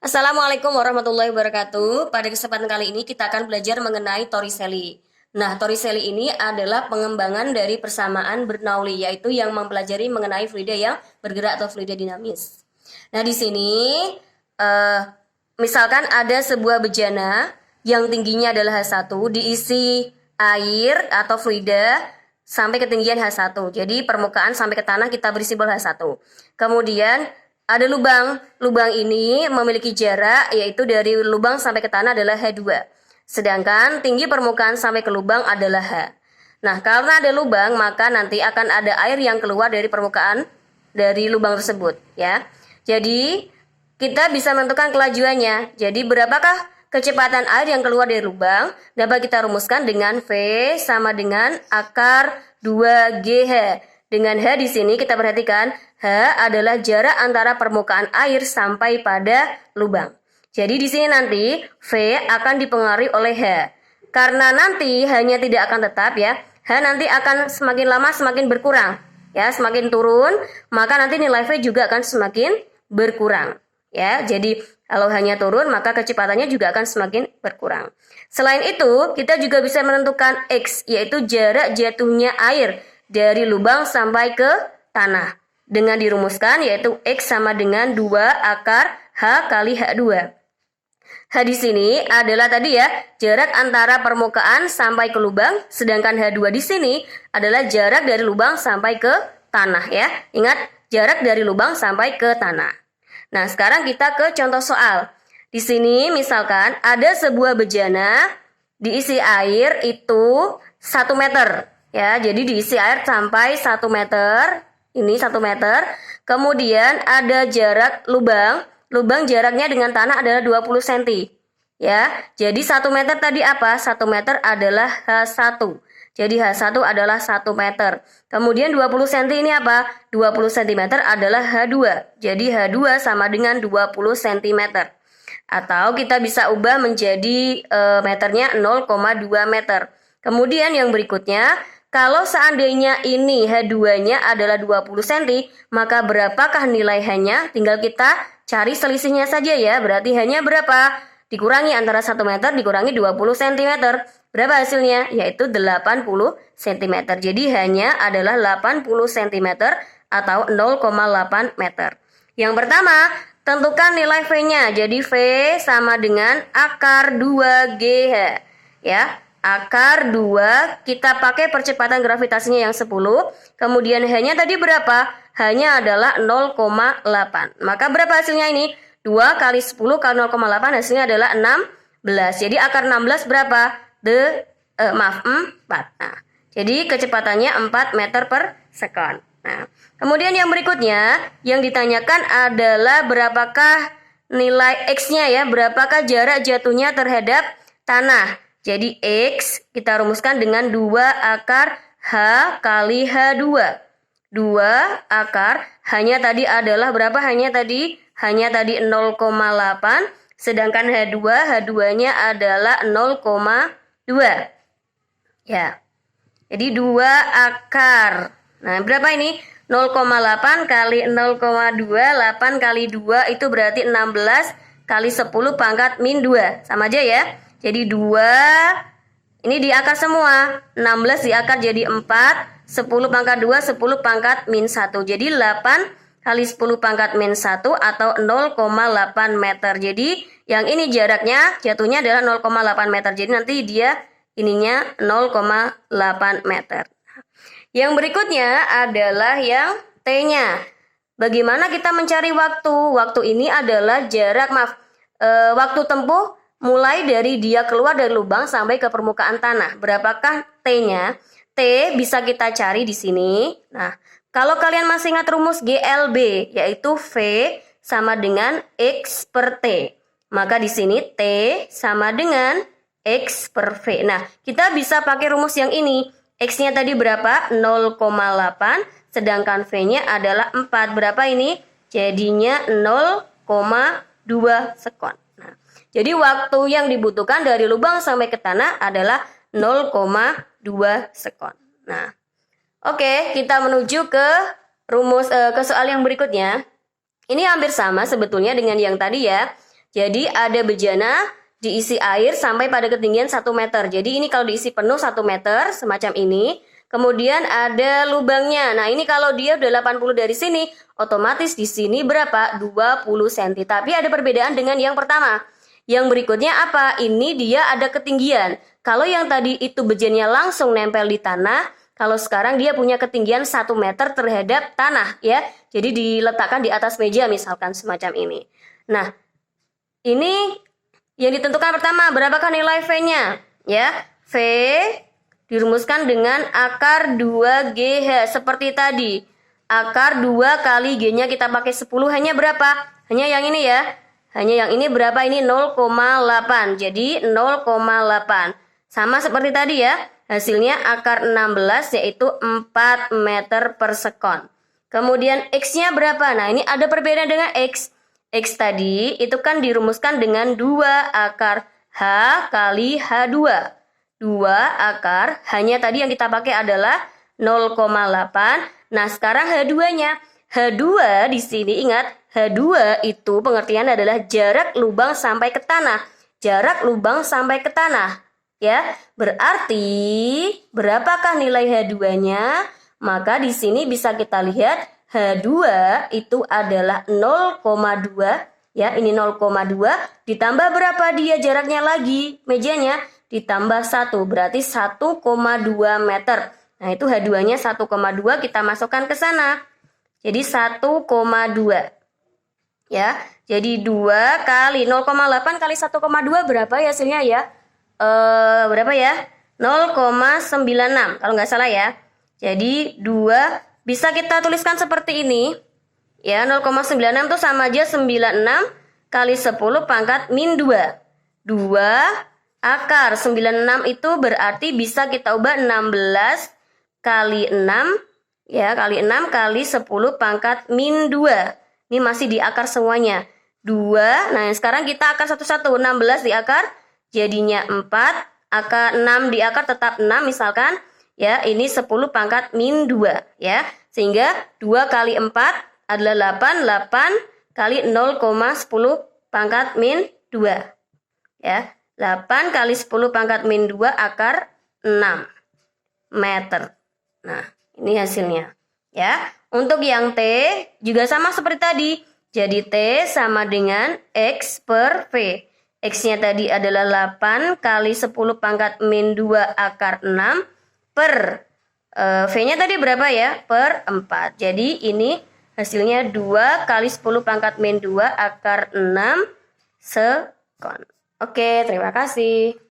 Assalamualaikum warahmatullahi wabarakatuh. Pada kesempatan kali ini kita akan belajar mengenai Torricelli. Nah, Torricelli ini adalah pengembangan dari persamaan Bernoulli, yaitu yang mempelajari mengenai fluida yang bergerak atau fluida dinamis. Nah, di sini eh, misalkan ada sebuah bejana yang tingginya adalah H1 diisi air atau fluida sampai ketinggian H1. Jadi permukaan sampai ke tanah kita beri simbol H1. Kemudian ada lubang. Lubang ini memiliki jarak yaitu dari lubang sampai ke tanah adalah H2. Sedangkan tinggi permukaan sampai ke lubang adalah H. Nah, karena ada lubang, maka nanti akan ada air yang keluar dari permukaan dari lubang tersebut, ya. Jadi, kita bisa menentukan kelajuannya. Jadi, berapakah kecepatan air yang keluar dari lubang? Dapat kita rumuskan dengan V sama dengan akar 2GH. Dengan H di sini kita perhatikan H adalah jarak antara permukaan air sampai pada lubang. Jadi di sini nanti V akan dipengaruhi oleh H. Karena nanti H-nya tidak akan tetap ya. H nanti akan semakin lama semakin berkurang. Ya, semakin turun, maka nanti nilai V juga akan semakin berkurang. Ya, jadi kalau H-nya turun, maka kecepatannya juga akan semakin berkurang. Selain itu, kita juga bisa menentukan X, yaitu jarak jatuhnya air dari lubang sampai ke tanah. Dengan dirumuskan yaitu X sama dengan 2 akar H kali H2. H di sini adalah tadi ya, jarak antara permukaan sampai ke lubang, sedangkan H2 di sini adalah jarak dari lubang sampai ke tanah ya. Ingat, jarak dari lubang sampai ke tanah. Nah, sekarang kita ke contoh soal. Di sini misalkan ada sebuah bejana diisi air itu 1 meter. Ya, jadi diisi air sampai 1 meter. Ini 1 meter. Kemudian ada jarak lubang. Lubang jaraknya dengan tanah adalah 20 cm. Ya, jadi 1 meter tadi apa? 1 meter adalah H1. Jadi H1 adalah 1 meter. Kemudian 20 cm ini apa? 20 cm adalah H2. Jadi H2 sama dengan 20 cm. Atau kita bisa ubah menjadi meternya 0,2 meter. Kemudian yang berikutnya, kalau seandainya ini H2-nya adalah 20 cm, maka berapakah nilai H-nya? Tinggal kita cari selisihnya saja ya. Berarti H-nya berapa? Dikurangi antara 1 meter dikurangi 20 cm. Berapa hasilnya? Yaitu 80 cm. Jadi H-nya adalah 80 cm atau 0,8 meter. Yang pertama, tentukan nilai V-nya. Jadi V sama dengan akar 2GH. Ya. Akar 2, kita pakai percepatan gravitasinya yang 10. Kemudian H-nya tadi berapa? H-nya adalah 0,8. Maka berapa hasilnya ini? 2 kali 10 kali 0,8 hasilnya adalah 16. Jadi akar 16 berapa? 4. Nah, jadi kecepatannya 4 meter per second. Nah, kemudian yang berikutnya yang ditanyakan adalah berapakah nilai X-nya ya? Berapakah jarak jatuhnya terhadap tanah? Jadi X kita rumuskan dengan 2 akar H kali H2. 2 akar, hanya tadi adalah berapa? Hanya tadi 0,8. Sedangkan H2-nya adalah 0,2. Ya. Jadi 2 akar. Nah, berapa ini? 0,8 kali 0,2, 8 kali 2 itu berarti 16 kali 10 pangkat min 2. Sama aja ya. Jadi 2, ini diakar semua. 16 diakar jadi 4, 10 pangkat 2, 10 pangkat min 1. Jadi 8 kali 10 pangkat min 1 atau 0,8 meter. Jadi yang ini jaraknya jatuhnya adalah 0,8 meter. Jadi nanti dia ininya 0,8 meter. Yang berikutnya adalah yang T-nya. Bagaimana kita mencari waktu? Waktu ini adalah jarak, waktu tempuh mulai dari dia keluar dari lubang sampai ke permukaan tanah. Berapakah T-nya? T bisa kita cari di sini. Nah, kalau kalian masih ingat rumus GLB, yaitu V sama dengan X per T. Maka di sini T sama dengan X per V. Nah, kita bisa pakai rumus yang ini. X-nya tadi berapa? 0,8. Sedangkan V-nya adalah 4. Berapa ini? Jadinya 0,2 sekon. Nah, jadi waktu yang dibutuhkan dari lubang sampai ke tanah adalah 0,2 sekon. Nah, oke, kita menuju ke rumus ke soal yang berikutnya. Ini hampir sama sebetulnya dengan yang tadi ya. Jadi ada bejana diisi air sampai pada ketinggian 1 meter. Jadi ini kalau diisi penuh 1 meter semacam ini. Kemudian ada lubangnya. Nah, ini kalau dia udah 80 dari sini, otomatis di sini berapa? 20 cm. Tapi ada perbedaan dengan yang pertama. Yang berikutnya apa? Ini dia ada ketinggian. Kalau yang tadi itu bejannya langsung nempel di tanah, kalau sekarang dia punya ketinggian 1 meter terhadap tanah ya. Jadi diletakkan di atas meja misalkan semacam ini. Nah, ini yang ditentukan pertama, berapakah nilai V-nya? Ya, V dirumuskan dengan akar 2GH seperti tadi. Akar 2 kali G-nya kita pakai 10 hanya berapa? Hanya yang ini ya. Hanya yang ini berapa? Ini 0,8. Jadi 0,8. Sama seperti tadi ya. Hasilnya akar 16 yaitu 4 meter per sekon. Kemudian X-nya berapa? Nah, ini ada perbedaan dengan X. X tadi itu kan dirumuskan dengan 2 akar H kali H2. 2 akar, hanya tadi yang kita pakai adalah 0,8. Nah, sekarang H2-nya. H2 di sini ingat, H2 itu pengertian adalah jarak lubang sampai ke tanah. Jarak lubang sampai ke tanah. Ya, berarti berapakah nilai H2-nya? Maka di sini bisa kita lihat H2 itu adalah 0,2. Ya, ini 0,2 ditambah berapa dia jaraknya lagi mejanya? Ditambah 1, berarti 1,2 meter. Nah, itu H2-nya 1,2 kita masukkan ke sana. Jadi 1,2. Ya, jadi 2 kali 0,8 kali 1,2 berapa ya hasilnya ya? Berapa ya? 0,96 kalau nggak salah ya. Jadi 2 bisa kita tuliskan seperti ini. Ya, 0,96 itu sama aja 96 kali 10 pangkat min 2. 2 akar 96 itu berarti bisa kita ubah 16 kali 6 ya, kali 6 kali 10 pangkat min 2. Ini masih di akar semuanya. 2. Nah, sekarang kita akar satu-satu. 16 di akar jadinya 4, akar 6 di akar tetap 6 misalkan. Ya, ini 10 pangkat min 2 ya. Sehingga 2 kali 4 adalah 8, 8 kali 0,10 pangkat min 2. Ya. 8 kali 10 pangkat min 2 akar 6 meter. Nah, ini hasilnya. Ya, untuk yang T juga sama seperti tadi. Jadi T sama dengan X per V. X-nya tadi adalah 8 kali 10 pangkat min 2 akar 6 per V-nya tadi berapa ya? Per 4. Jadi ini hasilnya 2 kali 10 pangkat min 2 akar 6 sekon. Oke, terima kasih.